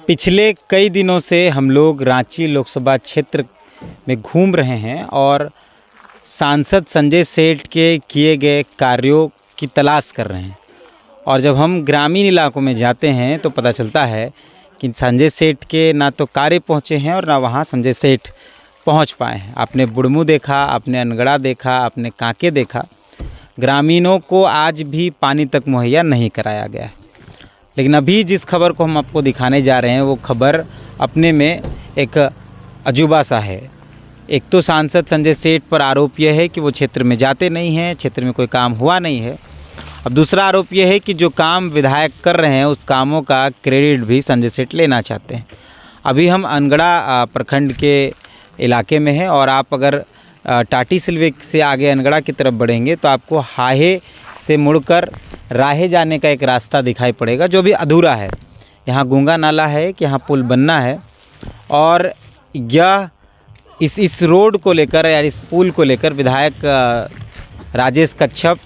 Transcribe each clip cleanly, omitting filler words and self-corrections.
पिछले कई दिनों से हम लोग रांची लोकसभा क्षेत्र में घूम रहे हैं और सांसद संजय सेठ के किए गए कार्यों की तलाश कर रहे हैं। और जब हम ग्रामीण इलाकों में जाते हैं तो पता चलता है कि संजय सेठ के ना तो कार्य पहुंचे हैं और ना वहां संजय सेठ पहुंच पाए हैं। आपने बुढ़मू देखा, आपने अनगढ़ा देखा, आपने कांके देखा, ग्रामीणों को आज भी पानी तक मुहैया नहीं कराया गया है। लेकिन अभी जिस खबर को हम आपको दिखाने जा रहे हैं वो खबर अपने में एक अजूबा सा है। एक तो सांसद संजय सेठ पर आरोप यह है कि वो क्षेत्र में जाते नहीं हैं, क्षेत्र में कोई काम हुआ नहीं है। अब दूसरा आरोप यह है कि जो काम विधायक कर रहे हैं उस कामों का क्रेडिट भी संजय सेठ लेना चाहते हैं। अभी हम अनगढ़ा प्रखंड के इलाके में हैं और आप अगर टाटी सिलवे से आगे अनगढ़ा की तरफ बढ़ेंगे तो आपको हाहे से मुड़कर राहे जाने का एक रास्ता दिखाई पड़ेगा जो भी अधूरा है। यहाँ गूंगा नाला है कि यहाँ पुल बनना है और यह इस रोड को लेकर या इस पुल को लेकर विधायक राजेश कच्छप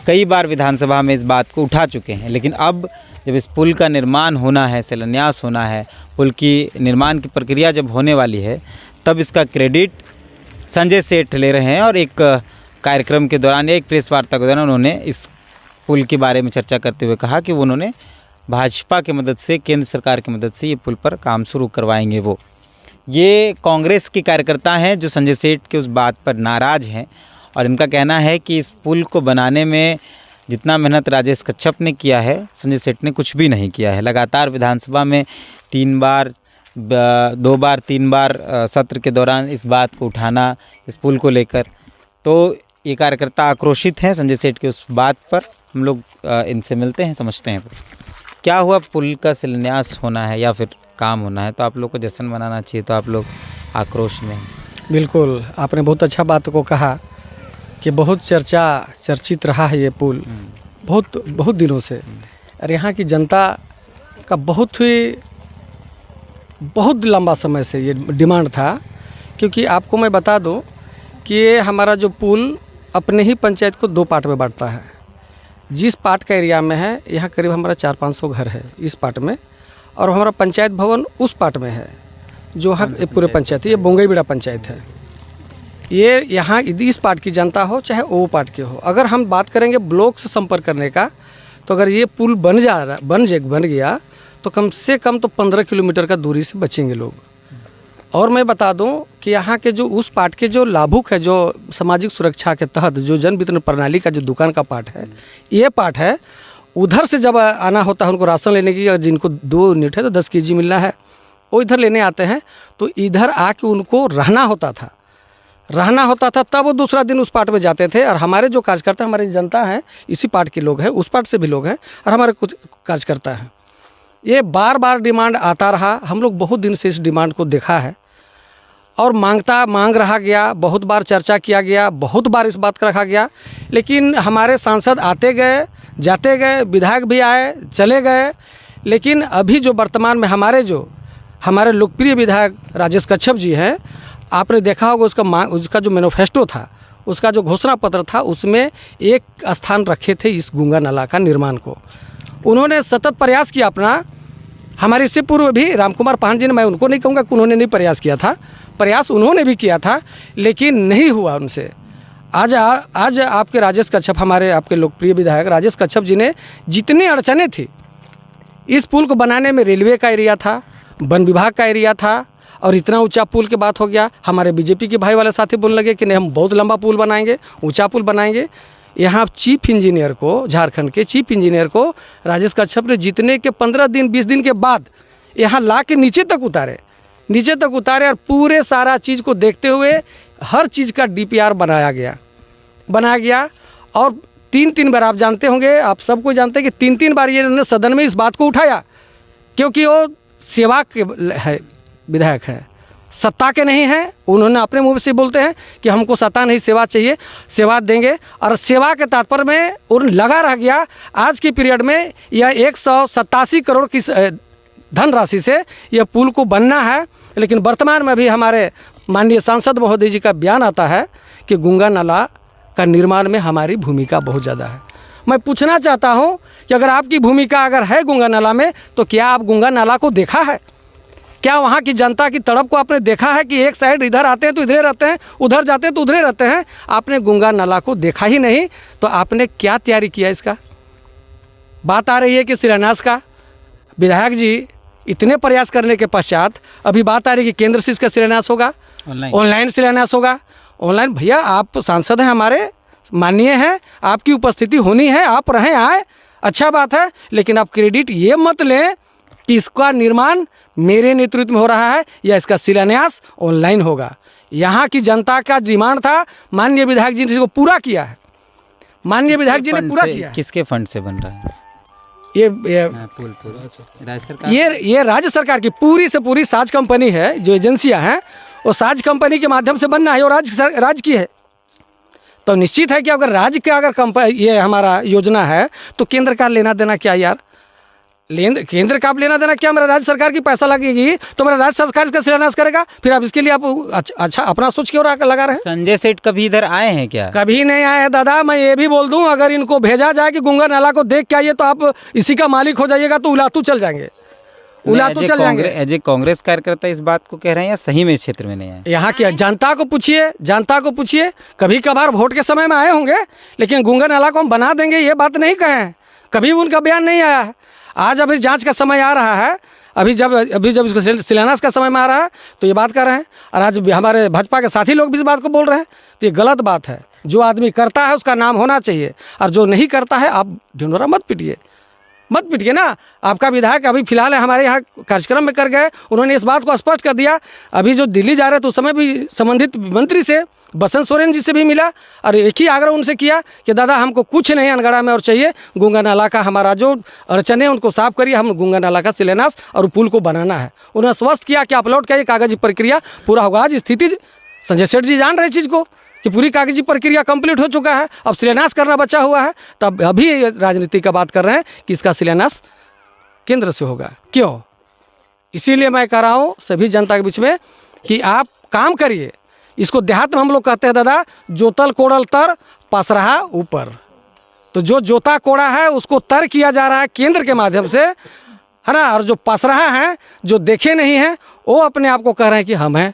कई बार विधानसभा में इस बात को उठा चुके हैं। लेकिन अब जब इस पुल का निर्माण होना है, शिलान्यास होना है, पुल की निर्माण की प्रक्रिया जब होने वाली है तब इसका क्रेडिट संजय सेठ ले रहे हैं। और एक कार्यक्रम के दौरान, एक प्रेस वार्ता के दौरान उन्होंने इस पुल के बारे में चर्चा करते हुए कहा कि उन्होंने भाजपा की मदद से, केंद्र सरकार की मदद से ये पुल पर काम शुरू करवाएंगे। ये कांग्रेस के कार्यकर्ता हैं जो संजय सेठ के उस बात पर नाराज़ हैं और इनका कहना है कि इस पुल को बनाने में जितना मेहनत राजेश कच्छप ने किया है, संजय सेठ ने कुछ भी नहीं किया है। लगातार विधानसभा में 3 बार, 2 बार, 3 बार सत्र के दौरान इस बात को उठाना, इस पुल को लेकर, तो ये कार्यकर्ता आक्रोशित हैं संजय सेठ की उस बात पर। हम लोग इनसे मिलते हैं, समझते हैं क्या हुआ। पुल का शिलान्यास होना है या फिर काम होना है तो आप लोग को जश्न मनाना चाहिए, तो आप लोग आक्रोश में हैं। बिल्कुल, आपने बहुत अच्छा बात को कहा कि बहुत चर्चित रहा है ये पुल बहुत दिनों से। और यहाँ की जनता का बहुत लंबा समय से ये डिमांड था। क्योंकि आपको मैं बता दूं कि ये हमारा जो पुल अपने ही पंचायत को 2 पार्ट में बांटता है। जिस पार्ट का एरिया में है यहाँ करीब हमारा 400-500 घर है इस पार्ट में, और हमारा पंचायत भवन उस पार्ट में है जो वहाँ पूरे पंचायत है। ये बोंगईबीड़ा पंचायत है। ये यहाँ इस पार्ट की जनता हो चाहे वो पार्ट की हो, अगर हम बात करेंगे ब्लॉक से संपर्क करने का, तो अगर ये पुल बन गया तो कम से कम तो 15 किलोमीटर का दूरी से बचेंगे लोग। और मैं बता दूं कि यहाँ के जो उस पार्ट के जो लाभुक है, जो सामाजिक सुरक्षा के तहत जो जन वितरण प्रणाली का जो दुकान का पार्ट है, ये पार्ट है, उधर से जब आना होता है उनको राशन लेने की, और जिनको 2 यूनिट है तो 10 केजी मिलना है, वो इधर लेने आते हैं। तो इधर आके उनको रहना होता था, तब वो दूसरा दिन उस पार्ट में जाते थे। और हमारे जो कार्यकर्ता, हमारी जनता है, इसी पार्ट के लोग हैं, उस पार्ट से भी लोग हैं, और हमारे कुछ कार्यकर्ता हैं। ये बार डिमांड आता रहा। हम लोग बहुत दिन से इस डिमांड को देखा है और मांग रहा गया, बहुत बार चर्चा किया गया, बहुत बार इस बात का रखा गया। लेकिन हमारे सांसद आते गए, जाते गए, विधायक भी आए, चले गए। लेकिन अभी जो वर्तमान में हमारे लोकप्रिय विधायक राजेश कच्छप जी हैं, आपने देखा होगा उसका जो मैनिफेस्टो था, उसका जो घोषणा पत्र था, उसमें एक स्थान रखे थे इस गूंगा नाला का निर्माण को। उन्होंने सतत प्रयास किया अपना। हमारे इससे पूर्व भी रामकुमार पाहन जी ने, मैं उनको नहीं कहूँगा कि उन्होंने नहीं प्रयास किया था, प्रयास उन्होंने भी किया था, लेकिन नहीं हुआ उनसे। आज आपके राजेश कच्छप, हमारे आपके लोकप्रिय विधायक राजेश कच्छप जी ने जितनी अड़चनें थी इस पुल को बनाने में, रेलवे का एरिया था, वन विभाग का एरिया था, और इतना ऊंचा पुल की बात हो गया। हमारे बीजेपी के भाई वाले साथी बोलने लगे कि नहीं, हम बहुत लंबा पुल बनाएंगे, ऊंचा पुल बनाएंगे। यहाँ चीफ इंजीनियर को, झारखंड के चीफ इंजीनियर को राजेश कच्छप ने जीतने के 15 दिन 20 दिन के बाद यहाँ ला के नीचे तक उतारे और पूरे सारा चीज़ को देखते हुए हर चीज़ का DPR बनाया गया। और 3 बार, आप जानते होंगे, आप सबको जानते हैं कि 3 बार ये इन्होंने सदन में इस बात को उठाया, क्योंकि वो सेवा के विधायक है, सत्ता के नहीं हैं। उन्होंने अपने मुंह से बोलते हैं कि हमको सत्ता नहीं, सेवा चाहिए, सेवा देंगे। और सेवा के तात्पर्य में उन्हें लगा रह गया। आज की पीरियड में यह 187 करोड़ की धनराशि से यह पुल को बनना है। लेकिन वर्तमान में भी हमारे माननीय सांसद महोदय जी का बयान आता है कि गूंगा नाला का निर्माण में हमारी भूमिका बहुत ज़्यादा है। मैं पूछना चाहता हूँ कि अगर आपकी भूमिका अगर है गंगा नाला में, तो क्या आप गंगा नाला को देखा है? क्या वहाँ की जनता की तड़प को आपने देखा है कि एक साइड इधर आते हैं तो इधर रहते हैं, उधर जाते हैं तो उधर रहते हैं? आपने गंगा नाला को देखा ही नहीं, तो आपने क्या तैयारी किया इसका? बात आ रही है कि शिलान्यास का। विधायक जी इतने प्रयास करने के पश्चात अभी बात आ रही है कि केंद्र से इसका शिलान्यास होगा, ऑनलाइन शिलान्यास होगा। ऑनलाइन भैया आप सांसद हैं, हमारे माननीय हैं, आपकी उपस्थिति होनी है, आप रहें आए, अच्छा बात है, लेकिन आप क्रेडिट ये मत लें कि इसका निर्माण मेरे नेतृत्व में हो रहा है या इसका शिलान्यास ऑनलाइन होगा। यहाँ की जनता का डिमांड था, माननीय विधायक जी ने इसको पूरा किया है। माननीय विधायक जी ने पूरा किया है। किसके फंड से बन रहा है ये राज्य सरकार? ये राज्य सरकार की पूरी से पूरी साज कंपनी है, जो एजेंसियां हैं वो साज कंपनी के माध्यम से बनना है और राज्य की है। तो निश्चित है कि अगर राज्य का अगर ये हमारा योजना है तो केंद्र का लेना देना क्या यार? केंद्र का आप लेना देना क्या? मेरा राज्य सरकार की पैसा लगेगी तो मेरा राज्य सरकार इसका शिलान्यास करेगा, फिर आप इसके लिए आप अच्छा अपना सोच क्यों लगा रहे हैं? संजय सेठ कभी इधर आए हैं क्या? कभी नहीं आए हैं दादा। मैं ये भी बोल दूं, अगर इनको भेजा जाए कि गंगा नाला को देख के आइए तो आप इसी का मालिक हो जाइएगा, तो उलातू चल जाएंगे, उलातू चल जाएंगे। एज ए कांग्रेस कार्यकर्ता इस बात को कह रहे हैं या सही में इस क्षेत्र में नहीं आए? यहाँ की जनता को पूछिए, जनता को पूछिए। कभी कभार वोट के समय में आए होंगे, लेकिन गंगा नाला को हम बना देंगे ये बात नहीं कहे हैं, कभी उनका बयान नहीं आया है। आज अभी जांच का समय आ रहा है, अभी जब इसको शिलान्यास का समय में आ रहा है तो ये बात कर रहे हैं, और आज हमारे भाजपा के साथी लोग भी इस बात को बोल रहे हैं, तो ये गलत बात है। जो आदमी करता है उसका नाम होना चाहिए, और जो नहीं करता है आप ढिंढोरा मत पिटिए ना। आपका विधायक अभी फिलहाल हमारे यहाँ कार्यक्रम में कर गए, उन्होंने इस बात को स्पष्ट कर दिया। अभी जो दिल्ली जा रहे थे उस समय भी संबंधित मंत्री से, बसंत सोरेन जी से भी मिला, और एक ही आग्रह उनसे किया कि दादा हमको कुछ नहीं अनगढ़ा में और चाहिए, गंगा नाला का हमारा जो अड़चने उनको साफ करिए, हम गंगा नाला का शिलान्यास और पुल को बनाना है। उन्होंने स्वस्थ किया कि अपलोड का ये कागजी प्रक्रिया पूरा होगा। आज स्थिति संजय सेठ जी जान रहे चीज़ को कि पूरी कागजी प्रक्रिया कंप्लीट हो चुका है, अब शिलान्यास करना बचा हुआ है। तब अभी राजनीति का बात कर रहे हैं कि इसका शिलान्यास केंद्र से होगा। क्यों? इसीलिए मैं कह रहा हूँ सभी जनता के बीच में कि आप काम करिए। इसको देहात में हम लोग कहते हैं दादा, जोतल कोड़ल तर पसरहा ऊपर। तो जो जोता कोड़ा है उसको तर किया जा रहा है केंद्र के माध्यम से, है ना, और जो पसरहा है, जो देखे नहीं हैं, वो अपने आप को कह रहे हैं कि हम हैं।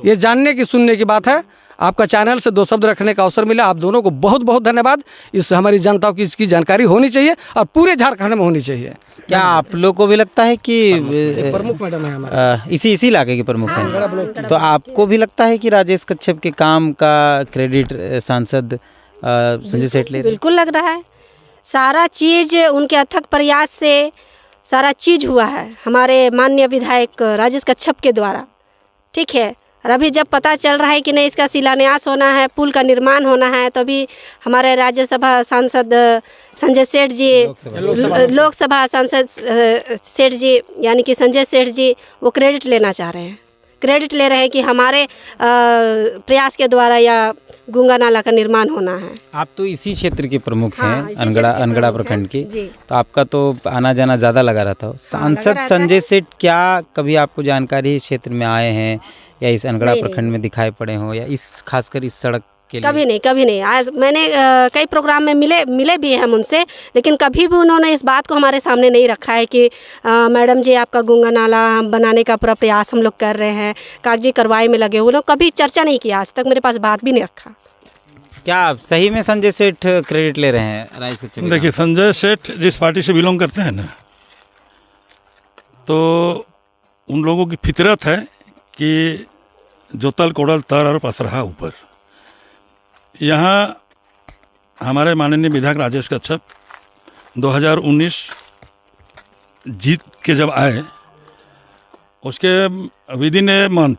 ये जानने की सुनने की बात है। आपका चैनल से दो शब्द रखने का अवसर मिला, आप दोनों को बहुत बहुत धन्यवाद। इस हमारी जनता को इसकी जानकारी होनी चाहिए और पूरे झारखंड में होनी चाहिए। क्या आप लोग को भी लगता है कि प्रमुख मैडम है हमारे इसी इलाके के प्रमुख हैं, तो आपको भी लगता है कि राजेश कच्छप के काम का क्रेडिट सांसद संजय सेठ ले? बिल्कुल लग रहा है। सारा चीज़ उनके अथक प्रयास से सारा चीज़ हुआ है हमारे माननीय विधायक राजेश कच्छप के द्वारा, ठीक है। और अभी जब पता चल रहा है कि नहीं इसका शिलान्यास होना है, पुल का निर्माण होना है, तो अभी हमारे राज्यसभा सांसद संजय सेठ जी, लोकसभा सांसद सेठ जी यानी कि संजय सेठ जी, वो क्रेडिट लेना चाह रहे हैं, क्रेडिट ले रहे हैं कि हमारे प्रयास के द्वारा या गंगा नाला का निर्माण होना है। आप तो इसी क्षेत्र के प्रमुख हाँ, हैं, अनगढ़ा प्रखंड की, जी। तो आपका तो आना जाना ज़्यादा लगा रहता हो। सांसद संजय सेठ क्या कभी आपको जानकारी इस क्षेत्र में आए हैं या इस अनगढ़ा प्रखंड में दिखाई पड़े हो, या इस खासकर इस सड़क के लिए? कभी नहीं। आज मैंने कई प्रोग्राम में मिले भी हैं हम उनसे, लेकिन कभी भी उन्होंने इस बात को हमारे सामने नहीं रखा है कि मैडम जी आपका गंगा नाला बनाने का पूरा प्रयास हम लोग कर रहे हैं, कागजी कार्रवाई में लगे हुए लोग, कभी चर्चा नहीं किया, आज तक मेरे पास बात भी नहीं रखा। क्या सही में संजय सेठ क्रेडिट ले रहे हैं? देखिए, संजय सेठ जिस पार्टी से बिलोंग करते हैं ना, तो उन लोगों की फितरत है कि जोतल कोड़ल तर और पसरहा ऊपर। यहाँ हमारे माननीय विधायक राजेश कच्छप 2019 जीत के जब आए, उसके विदिन ए मंथ,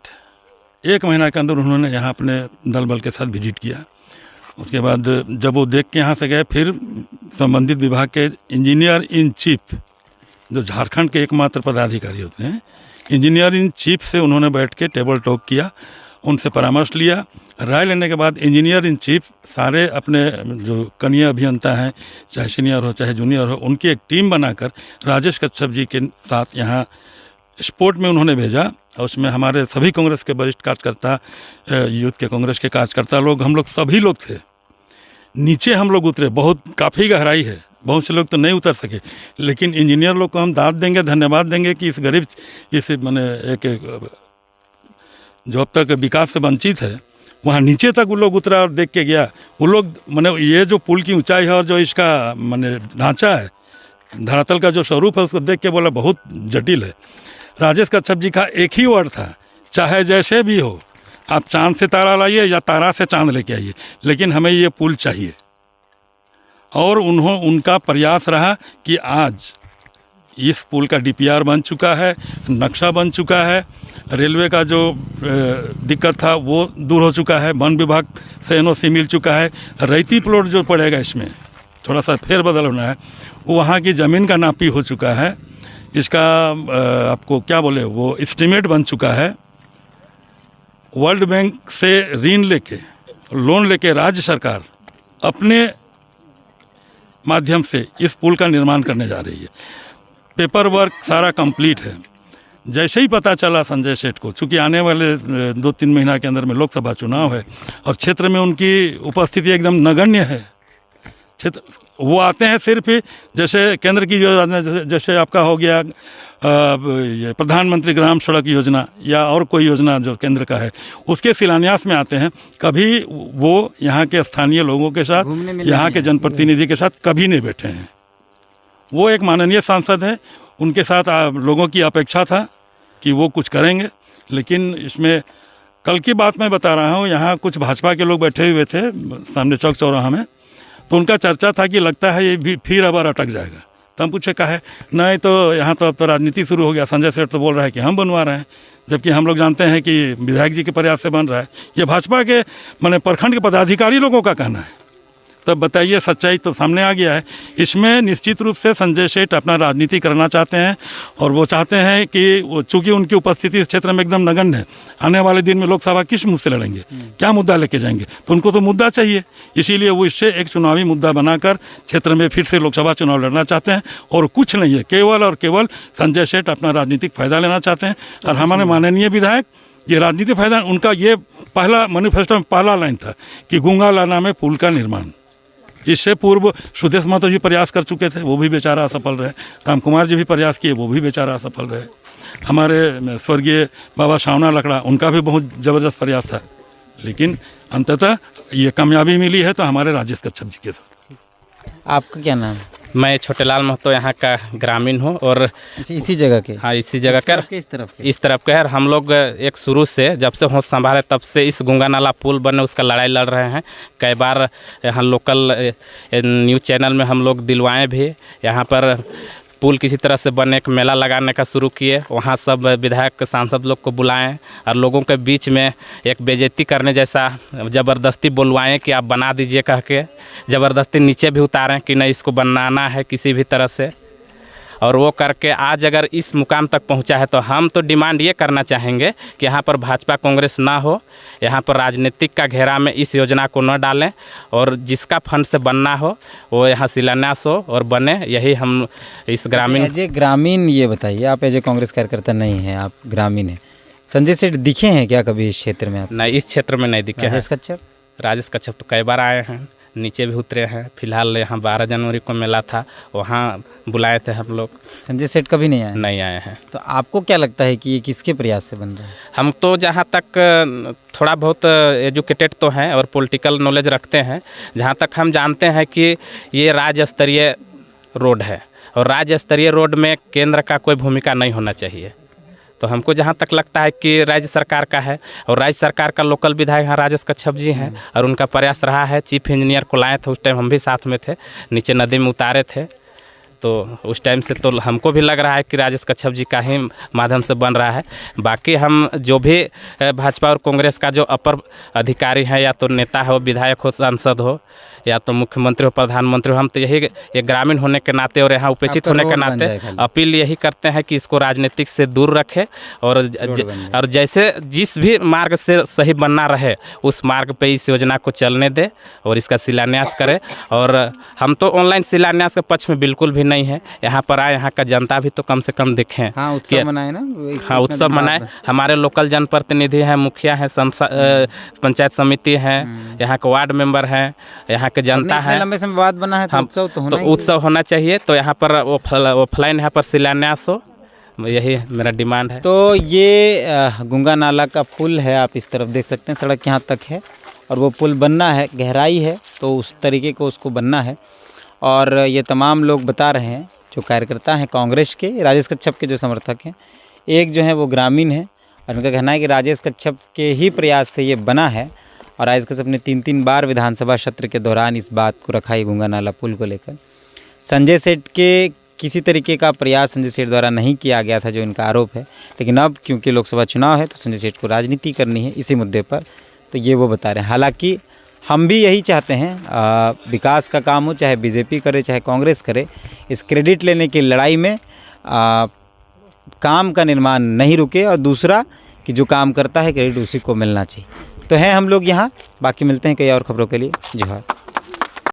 1 महीना के अंदर उन्होंने यहाँ अपने दल बल के साथ विजिट किया। उसके बाद जब वो देख के यहाँ से गए, फिर संबंधित विभाग के इंजीनियर इन चीफ, जो झारखंड के एकमात्र पदाधिकारी होते हैं, इंजीनियर इन चीफ से उन्होंने बैठ के टेबल टॉक किया, उनसे परामर्श लिया। राय लेने के बाद इंजीनियर इन चीफ सारे अपने जो कनीय अभियंता हैं, चाहे सीनियर हो चाहे जूनियर हो, उनकी एक टीम बनाकर राजेश कच्छप जी के साथ यहाँ स्पोर्ट में उन्होंने भेजा। और उसमें हमारे सभी कांग्रेस के वरिष्ठ कार्यकर्ता, यूथ के कांग्रेस के कार्यकर्ता लोग, हम लोग सभी लोग थे। नीचे हम लोग उतरे, बहुत काफ़ी गहराई है, बहुत से लोग तो नहीं उतर सके, लेकिन इंजीनियर लोग को हम दाद देंगे, धन्यवाद देंगे कि इस गरीब, इस मैंने एक जो अब तक विकास से वंचित है, वहाँ नीचे तक वो लोग उतरा और देख के गया। वो लोग मैंने ये जो पुल की ऊंचाई है और जो इसका मैंने ढांचा है, धरातल का जो स्वरूप है, उसको देख के बोला बहुत जटिल है। राजेश कच्छप जी का एक ही वर्ड था, चाहे जैसे भी हो, आप चांद से तारा लाइए या तारा से चांद लेके आइए, लेकिन हमें ये पुल चाहिए। और उनका प्रयास रहा कि आज इस पुल का डीपीआर बन चुका है, नक्शा बन चुका है, रेलवे का जो दिक्कत था वो दूर हो चुका है, वन विभाग से एनओसी मिल चुका है। रैती प्लॉट जो पड़ेगा इसमें थोड़ा सा फेरबदल होना है, वहाँ की ज़मीन का नापी हो चुका है, इसका आपको क्या बोले वो एस्टीमेट बन चुका है। वर्ल्ड बैंक से ऋण लेके, लोन लेके राज्य सरकार अपने माध्यम से इस पुल का निर्माण करने जा रही है। पेपर वर्क सारा कंप्लीट है। जैसे ही पता चला संजय सेठ को, चूँकि आने वाले 2-3 महीना के अंदर में लोकसभा चुनाव है और क्षेत्र में उनकी उपस्थिति एकदम नगण्य है, क्षेत्र वो आते हैं सिर्फ जैसे केंद्र की योजना, जैसे आपका हो गया ये प्रधानमंत्री ग्राम सड़क योजना या और कोई योजना जो केंद्र का है, उसके शिलान्यास में आते हैं। कभी वो यहाँ के स्थानीय लोगों के साथ, यहाँ के जनप्रतिनिधि के साथ कभी नहीं बैठे हैं। वो एक माननीय सांसद है, उनके साथ लोगों की अपेक्षा था कि वो कुछ करेंगे, लेकिन इसमें कल की बात मैं बता रहा हूँ, यहाँ कुछ भाजपा के लोग बैठे हुए थे सामने चौक चौराहा में, तो उनका चर्चा था कि लगता है ये भी फिर अब अटक जाएगा। तो हम पूछे कहे नहीं, तो यहाँ तो अब तो राजनीति शुरू हो गया, संजय सेठ तो बोल रहा है कि हम बनवा रहे हैं, जबकि हम लोग जानते हैं कि विधायक जी के प्रयास से बन रहा है। ये भाजपा के माने प्रखंड के पदाधिकारी लोगों का कहना है। तब बताइए, सच्चाई तो सामने आ गया है। इसमें निश्चित रूप से संजय सेठ अपना राजनीति करना चाहते हैं और वो चाहते हैं कि चूंकि उनकी उपस्थिति इस क्षेत्र में एकदम नगण्य है, आने वाले दिन में लोकसभा किस मुद्दे से लड़ेंगे, क्या मुद्दा लेके जाएंगे, तो उनको तो मुद्दा चाहिए। इसीलिए वो इससे एक चुनावी मुद्दा बनाकर क्षेत्र में फिर से लोकसभा चुनाव लड़ना चाहते हैं और कुछ नहीं है, केवल और केवल संजय सेठ अपना राजनीतिक फायदा लेना चाहते हैं। और हमारे माननीय विधायक ये राजनीतिक फायदा, उनका ये पहला मैनिफेस्टो में पहला लाइन था कि गूंगा लाना में पुल का निर्माण। इससे पूर्व सुदेश महतो जी प्रयास कर चुके थे, वो भी बेचारा असफल रहे। राम कुमार जी भी प्रयास किए, वो भी बेचारा असफल रहे। हमारे स्वर्गीय बाबा सावना लकड़ा, उनका भी बहुत ज़बरदस्त प्रयास था, लेकिन अंततः ये कामयाबी मिली है तो हमारे राजेश कच्छप जी के साथ। आपका क्या नाम है? मैं छोटेलाल महतो यहाँ का ग्रामीण हूँ और इसी जगह के? हाँ, इसी जगह का, इस तरफ के है। हम लोग एक शुरू से जब से होश संभाले तब से इस गंगा नाला पुल बने उसका लड़ाई लड़ रहे हैं। कई बार यहाँ लोकल न्यूज़ चैनल में हम लोग दिलवाएं भी, यहाँ पर पुल किसी तरह से बने, एक मेला लगाने का शुरू किए, वहाँ सब विधायक सांसद लोग को बुलाएं और लोगों के बीच में एक बेइज्जती करने जैसा ज़बरदस्ती बुलवाएं कि आप बना दीजिए कह के, ज़बरदस्ती नीचे भी उतारें कि नहीं इसको बनाना है किसी भी तरह से। और वो करके आज अगर इस मुकाम तक पहुंचा है तो हम तो डिमांड ये करना चाहेंगे कि यहाँ पर भाजपा कांग्रेस ना हो, यहाँ पर राजनीतिक का घेरा में इस योजना को न डालें और जिसका फंड से बनना हो वो यहाँ शिलान्यास हो और बने। यही हम इस ग्रामीण ये बताइए, आप एज ए कांग्रेस कार्यकर्ता नहीं हैं, आप ग्रामीण हैं, संजय सेठ दिखे हैं क्या कभी इस क्षेत्र में? आप नहीं, इस क्षेत्र में नहीं दिखे हैं। राजेश कच्छप तो कई बार आए हैं, नीचे भी उतरे हैं। फिलहाल यहाँ 12 जनवरी को मेला था, वहाँ बुलाए थे हम लोग। संजय सेठ कभी नहीं आए? नहीं आए हैं। तो आपको क्या लगता है कि ये किसके प्रयास से बन रहा है? हम तो जहाँ तक थोड़ा बहुत एजुकेटेड तो हैं और पॉलिटिकल नॉलेज रखते हैं, जहाँ तक हम जानते हैं कि ये राज्य स्तरीय रोड है और राज्य स्तरीय रोड में केंद्र का कोई भूमिका नहीं होना चाहिए। तो हमको जहाँ तक लगता है कि राज्य सरकार का है और राज्य सरकार का लोकल विधायक यहाँ राजेश कच्छप जी हैं और उनका प्रयास रहा है। चीफ इंजीनियर को लाए थे, उस टाइम हम भी साथ में थे, नीचे नदी में उतारे थे, तो उस टाइम से तो हमको भी लग रहा है कि राजेश कच्छप जी का ही माध्यम से बन रहा है। बाकी हम जो भी भाजपा और कांग्रेस का जो अपर अधिकारी है, या तो नेता हो, विधायक हो, सांसद हो, या तो मुख्यमंत्री हो, प्रधानमंत्री हो, हम तो यही ये ग्रामीण होने के नाते और यहाँ उपेक्षित होने के नाते अपील यही करते हैं कि इसको राजनीतिक से दूर रखे और जैसे जिस भी मार्ग से सही बनना रहे उस मार्ग पे इस योजना को चलने दे और इसका शिलान्यास करे। और हम तो ऑनलाइन शिलान्यास के पक्ष में बिल्कुल भी नहीं है। यहाँ पर आए, यहाँ का जनता भी तो कम से कम दिखे। हाँ, उत्सव मनाए ना। हाँ, उत्सव मनाए। हमारे लोकल जनप्रतिनिधि हैं, मुखिया हैं, पंचायत समिति है, यहाँ के वार्ड मेंबर हैं, यहाँ के जनता है। लंबे समय बाद बना है तो उत्सव तो होना ही उत्सव होना चाहिए। तो यहाँ पर ऑफलाइन यहाँ पर शिलान्यास हो, यही मेरा डिमांड है। तो ये गंगा नाला का पुल है, आप इस तरफ देख सकते हैं, सड़क यहाँ तक है और वो पुल बनना है, गहराई है तो उस तरीके को उसको बनना है। और ये तमाम लोग बता रहे हैं, जो कार्यकर्ता हैं कांग्रेस के, राजेश कच्छप के जो समर्थक हैं, एक जो है वो ग्रामीण है और उनका कहना है कि राजेश कच्छप के ही प्रयास से ये बना है। और राजेश कच्छप ने 3 बार विधानसभा सत्र के दौरान इस बात को रखा है गंगा नाला पुल को लेकर। संजय सेठ के किसी तरीके का प्रयास संजय सेठ द्वारा नहीं किया गया था, जो इनका आरोप है। लेकिन अब क्योंकि लोकसभा चुनाव है तो संजय सेठ को राजनीति करनी है इसी मुद्दे पर, तो ये वो बता रहे हैं। हालांकि हम भी यही चाहते हैं, विकास का काम हो, चाहे बीजेपी करे चाहे कांग्रेस करे, इस क्रेडिट लेने की लड़ाई में काम का निर्माण नहीं रुके। और दूसरा कि जो काम करता है क्रेडिट उसी को मिलना चाहिए। तो हैं हम लोग यहाँ, बाकी मिलते हैं कई और खबरों के लिए। जोहार।